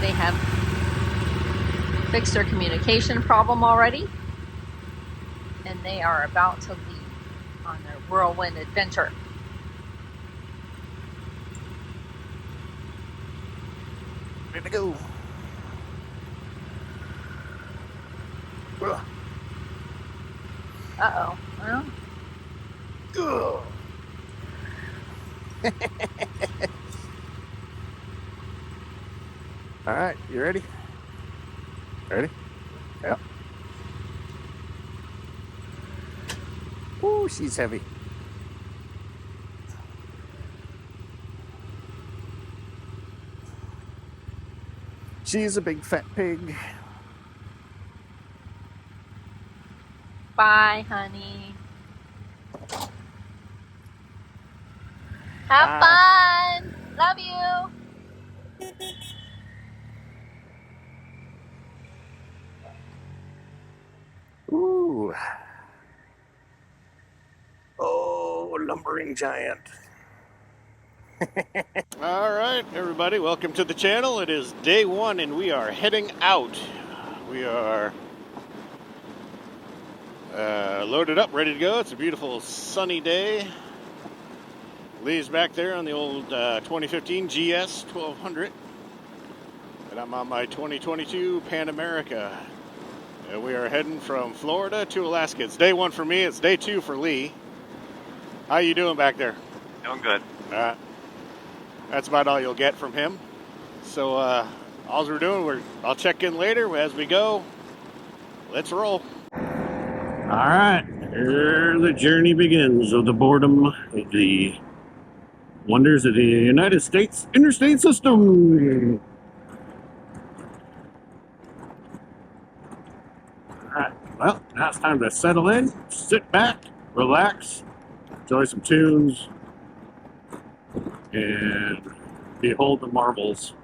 they have fixed their communication problem already, and they are about to leave on their whirlwind adventure. Ready to go. Uh-oh. Well. All right, you ready? Ready? Yep. Ooh, she's heavy. She's a big fat pig. Bye, honey. Have fun. Love you. Ooh. Oh, lumbering giant. All right, everybody, welcome to the channel. It is day one and we are heading out. We are loaded up, ready to go. It's a beautiful sunny day. Lee's back there on the old 2015 GS 1200. And I'm on my 2022 Pan America. And we are heading from Florida to Alaska. It's day one for me, it's day two for Lee. How you doing back there? Doing good. That's about all you'll get from him. So all we're doing, I'll check in later as we go. Let's roll. All right, here the journey begins of the boredom of the wonders of the United States interstate system. All right, well, now it's time to settle in, sit back, relax, enjoy some tunes, and behold the marvels.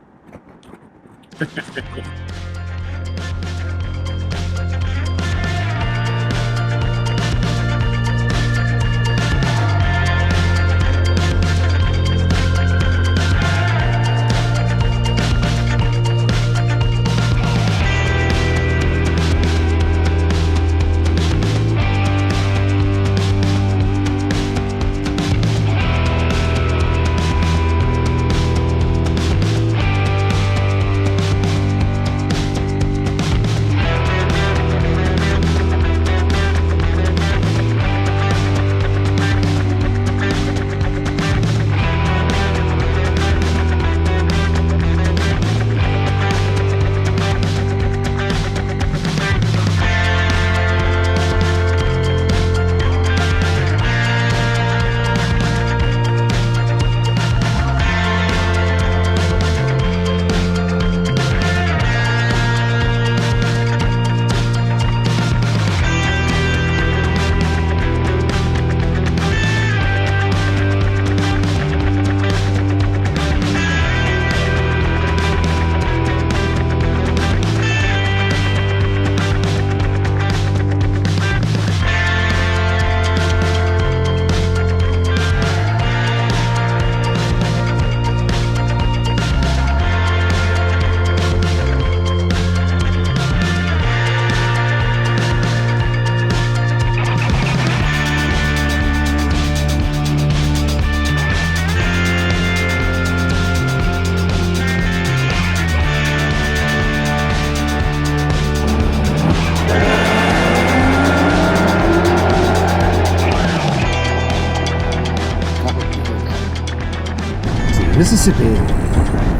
Mississippi.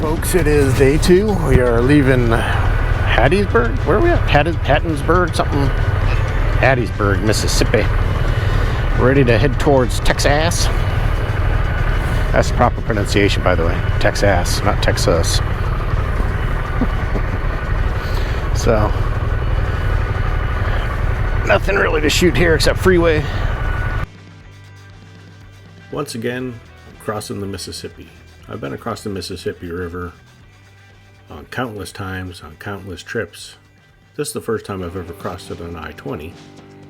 Folks, it is day two. We are leaving Hattiesburg. Where are we at? Hattiesburg, something. Hattiesburg, Mississippi. Ready to head towards Texas. That's the proper pronunciation, by the way. Texas, not Texas. So, nothing really to shoot here except freeway. Once again, crossing the Mississippi. I've been across the Mississippi River on countless times, on countless trips. This is the first time I've ever crossed it on I-20,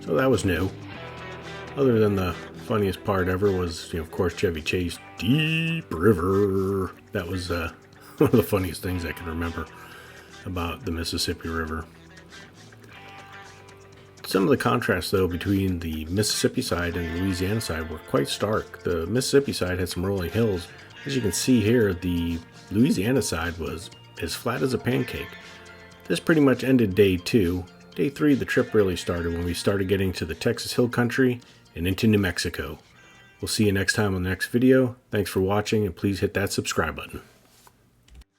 so that was new. Other than the funniest part ever was, of course, Chevy Chase, Deep River. That was one of the funniest things I can remember. about the Mississippi River. Some of the contrasts, though, between the Mississippi side and the Louisiana side were quite stark. The Mississippi side had some rolling hills. As you can see here, the Louisiana side was as flat as a pancake. This pretty much ended day 2. Day 3, the trip really started when we started getting to the Texas Hill Country and into New Mexico. We'll see you next time on the next video. Thanks for watching, and please hit that subscribe button.